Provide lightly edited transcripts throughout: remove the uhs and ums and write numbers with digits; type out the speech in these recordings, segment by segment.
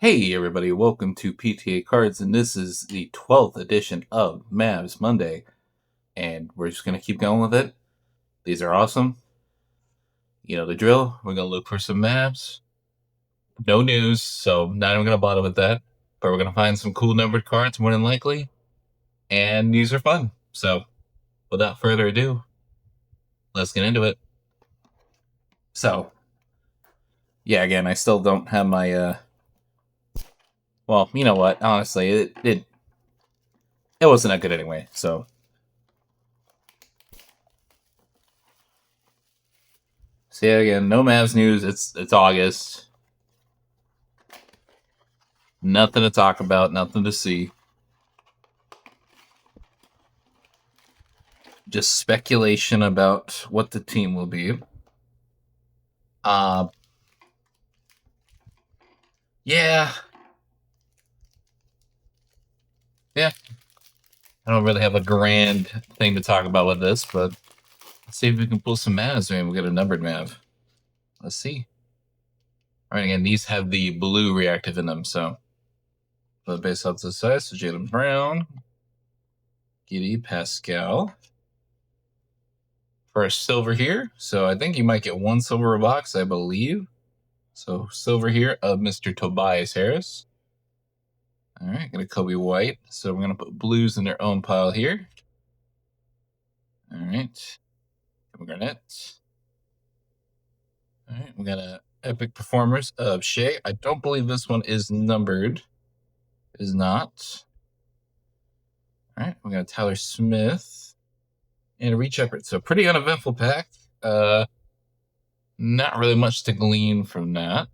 Hey everybody, welcome to PTA Cards, and this is the 12th edition of Mavs Monday, and we're just going to keep going with it. These are awesome. You know the drill. We're going to look for some Mavs. No news, so not even going to bother with that, but we're going to find some cool numbered cards, more than likely, and these are fun. So, without further ado, let's get into it. So, yeah, again, I still don't have my, well, you know what, honestly, it wasn't that good anyway, so... So yeah, again, no Mavs news. It's August. Nothing to talk about, nothing to see. Just speculation about what the team will be. Yeah. Yeah. I don't really have a grand thing to talk about with this, but let's see if we can pull some Mavs. Maybe we'll get a numbered Mav. Let's see. All right, again, these have the blue reactive in them, so the base out to the side. So Jaylen Brown, Giddy, Pascal. For a silver here, so I think you might get one silver box, I believe. So silver here of Mr. Tobias Harris. All right, got a Kobe White. So we're gonna put blues in their own pile here. All right, Garnett. All right, we got a Epic Performers of Shea. I don't believe this one is numbered. It is not. All right, we got Tyler Smith and a Reach Effort. So pretty uneventful pack. Not really much to glean from that.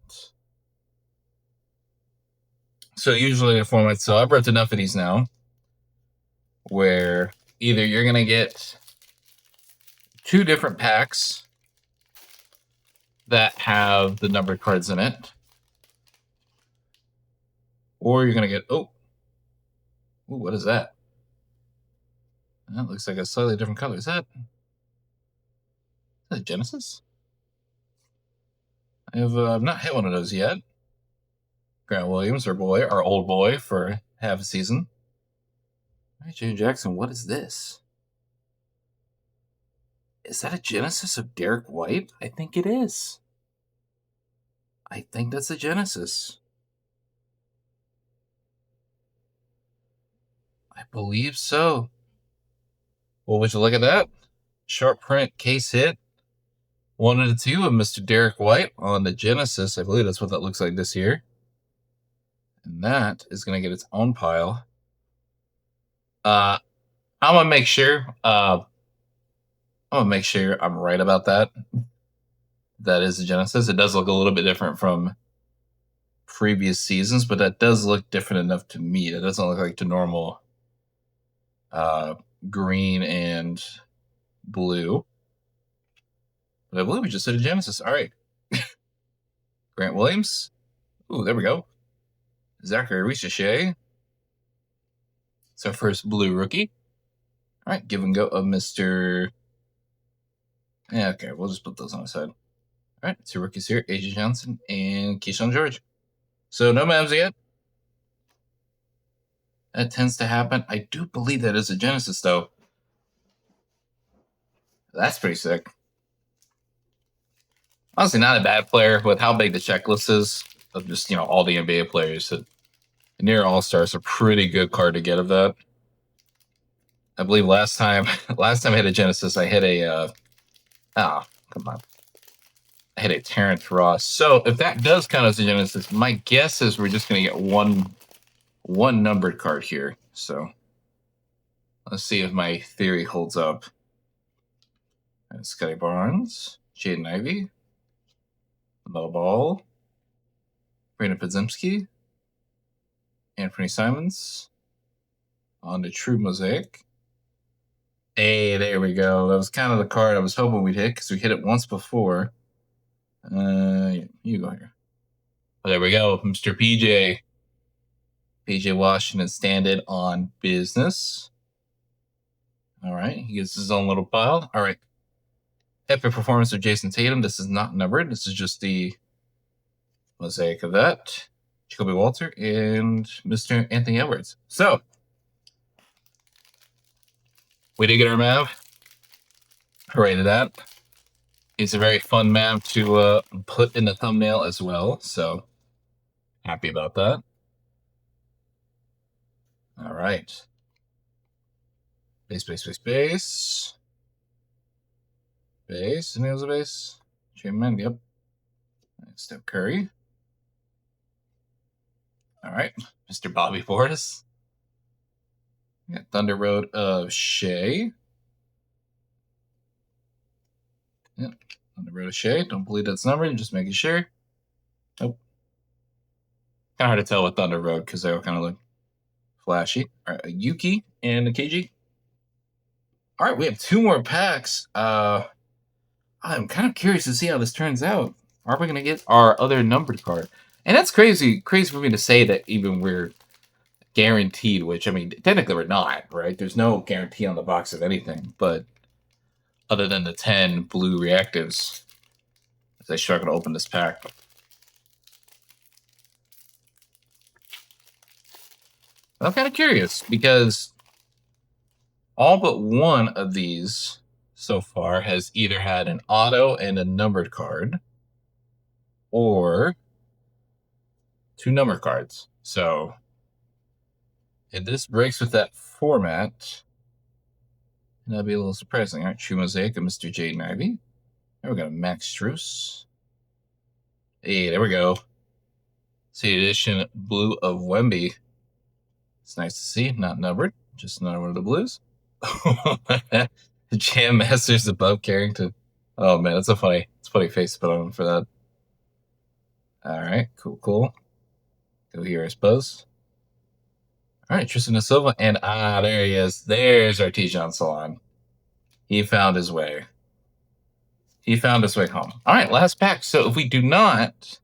So usually the format, so I've read enough of these now, where either you're going to get two different packs that have the numbered cards in it, or you're going to get, ooh, what is that? That looks like a slightly different color. Is that Genesis? I've not hit one of those yet. Grant Williams, our old boy for half a season. All right, Jay Jackson, what is this? Is that a Genesis of Derek White? I think it is. I think that's a Genesis. I believe so. Well, would you look at that? Sharp print case hit. 1 and 2 of Mr. Derek White on the Genesis. I believe that's what that looks like this year. And that is going to get its own pile. I'm going to make sure. I'm right about that. That is a Genesis. It does look a little bit different from previous seasons, but that does look different enough to me. It doesn't look like the normal green and blue. But I believe we just did a Genesis. All right. Grant Williams. Ooh, there we go. Zachary Richeche. It's our first blue rookie. All right, give and go of Mr. Yeah, okay, we'll just put those on the side. All right, 2 rookies here, AJ Johnson and Keyshawn George. So no Mavs yet. That tends to happen. I do believe that is a Genesis, though. That's pretty sick. Honestly, not a bad player with how big the checklist is of just, all the NBA players. Near All-Stars, a pretty good card to get of that. I believe last time I hit a Genesis, I hit a come on. I hit a Terrence Ross. So if that does count as a Genesis, my guess is we're just gonna get one numbered card here. So let's see if my theory holds up. Scotty Barnes, Jaden Ivey, Mel Ball, Brandon Podziemski, Anthony Simons on the True Mosaic. Hey, there we go. That was kind of the card I was hoping we'd hit because we hit it once before. You go here. Oh, there we go. Mr. PJ. PJ Washington standing on business. All right. He gets his own little pile. All right. Epic Performance of Jason Tatum. This is not numbered. This is just the mosaic of that. Jacoby Walter, and Mr. Anthony Edwards. So, we did get our Mav. Hooray to that. It's a very fun Mav to put in the thumbnail as well, so happy about that. All right. Base. Base, and it was a base. Chairman, yep. Steph Curry. All right, Mr. Bobby Portis. We got Thunder Road of Shea. Yep, Thunder Road of Shea. Don't believe that's numbered, just making sure. Nope. Kind of hard to tell with Thunder Road because they all kind of look flashy. All right, Yuki and the KG. All right, we have 2 more packs. I'm kind of curious to see how this turns out. Are we going to get our other numbered card? And that's crazy for me to say that even we're guaranteed, which, I mean, technically we're not, right? There's no guarantee on the box of anything, but other than the 10 blue reactives, as I struggle to open this pack. I'm kind of curious because all but one of these so far has either had an auto and a numbered card or 2 number cards. So if this breaks with that format, that'll be a little surprising. All right, True Mosaic of Mr. Jaden Ivey. There we go, Max Strus. Hey, there we go. See edition blue of Wemby. It's nice to see, not numbered, just another one of the blues. Jam Masters above Carrington. Oh man, it's a funny face to put on him for that. All right, cool. Go here, I suppose. All right, Tristan da Silva, and there he is. There's our Tijon Salon. He found his way. Home. All right, last pack. So if we do not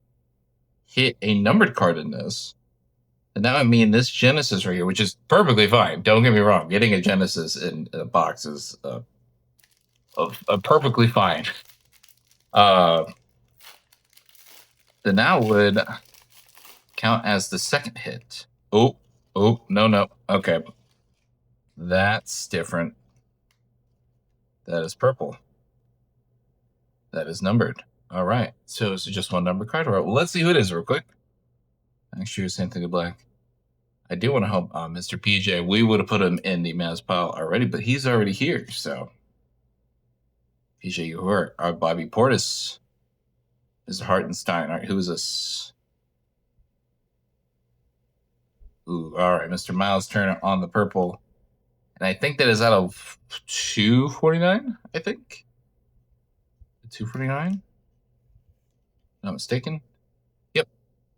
hit a numbered card in this, then that would mean this Genesis right here, which is perfectly fine. Don't get me wrong. Getting a Genesis in a box is perfectly fine. Then that would count as the second hit. Oh, no. Okay. That's different. That is purple. That is numbered. All right. So is it just one number card? All right. Well, let's see who it is real quick. Make sure same thing to black. I do want to help Mr. PJ. We would have put him in the Mavs pile already, but he's already here. So PJ, you heard. Our Bobby Portis. Mr. Hartenstein. All right. Who is this? Ooh, all right. Mr. Miles Turner on the purple. And I think that is out of 249, I think. 249? Not mistaken. Yep.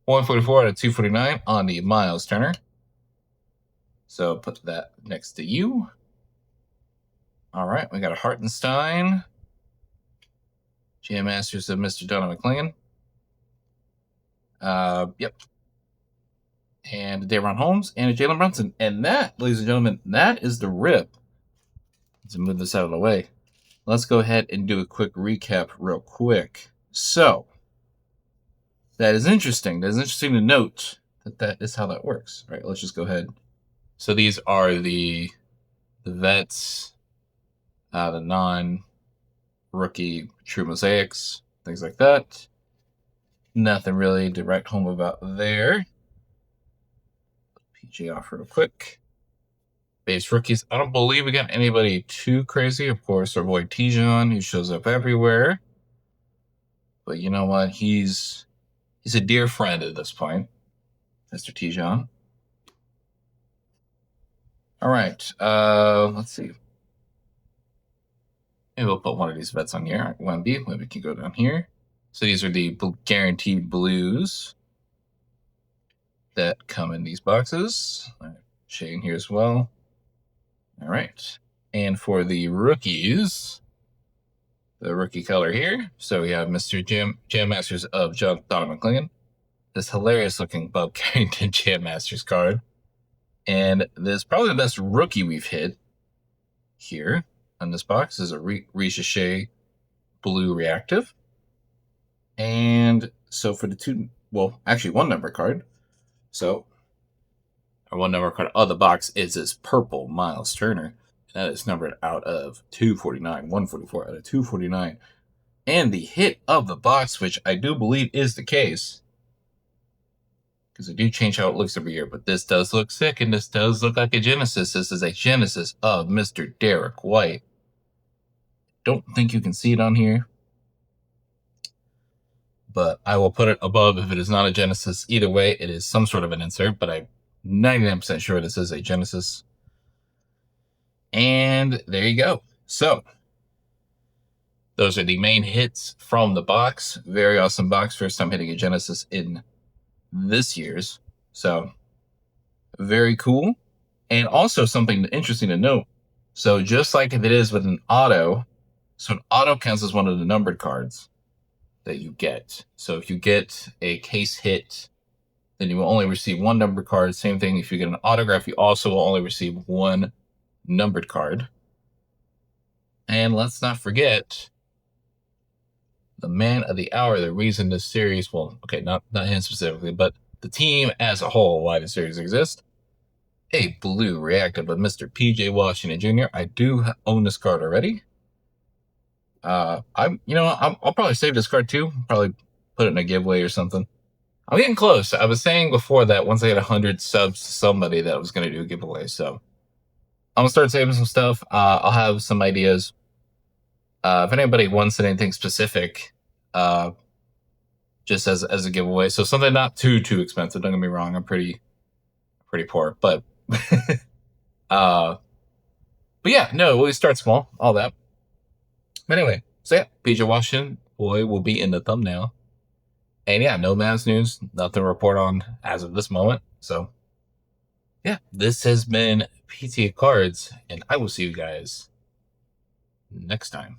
144 out of 249 on the Miles Turner. So put that next to you. All right. We got a Hartenstein. Jam Masters of Mr. Donovan McClingan. Yep. And a Daron Holmes and a Jalen Brunson. And that, ladies and gentlemen, that is the rip. Let's move this out of the way. Let's go ahead and do a quick recap real quick. So, that is interesting. That is interesting to note that is how that works. All right, let's just go ahead. So these are the vets, the non-rookie true mosaics, things like that. Nothing really to write home about there. PJ off real quick. Base rookies. I don't believe we got anybody too crazy. Of course, our boy Tijon, who shows up everywhere. But you know what? He's a dear friend at this point, Mr. Tijon. All right. Let's see. Maybe we'll put one of these vets on here. All right, Wemby can go down here. So these are the guaranteed blues that come in these boxes. All right, Shane here as well. All right. And for the rookies, the rookie color here. So we have Mr. Jam Masters of Donovan McClingan. This hilarious looking Bob Carrington Jam Masters card. And this probably the best rookie we've hit here on this box is a Ricochet blue reactive. And so for the one number card, So, our one number card of the box is this purple Miles Turner. That is numbered out of 249, 144 out of 249. And the hit of the box, which I do believe is the case, because they do change how it looks every year, but this does look sick, and this does look like a Genesis. This is a Genesis of Mr. Derek White. Don't think you can see it on here, but I will put it above if it is not a Genesis. Either way, it is some sort of an insert, but I'm 99% sure this is a Genesis. And there you go. So, those are the main hits from the box. Very awesome box. First time hitting a Genesis in this year's. So, very cool. And also something interesting to note. So, just like if it is with an auto, so an auto counts as one of the numbered cards that you get. So, if you get a case hit, then you will only receive one numbered card. Same thing, if you get an autograph, you also will only receive one numbered card. And let's not forget the man of the hour, the reason this series, well, okay, not him specifically, but the team as a whole, why the series exists. A blue reactive of Mr. PJ Washington Jr. I do own this card already. I'll probably save this card too. Probably put it in a giveaway or something. I'm getting close. I was saying before that once I get 100 subs to somebody that I was going to do a giveaway. So I'm going to start saving some stuff. I'll have some ideas. If anybody wants anything specific, just as a giveaway. So something not too expensive. Don't get me wrong. I'm pretty poor, but but yeah, no, we start small. All that. But anyway, so yeah, PJ Washington boy will be in the thumbnail. And yeah, no Mavs news, nothing to report on as of this moment. So yeah, this has been PTA Cards, and I will see you guys next time.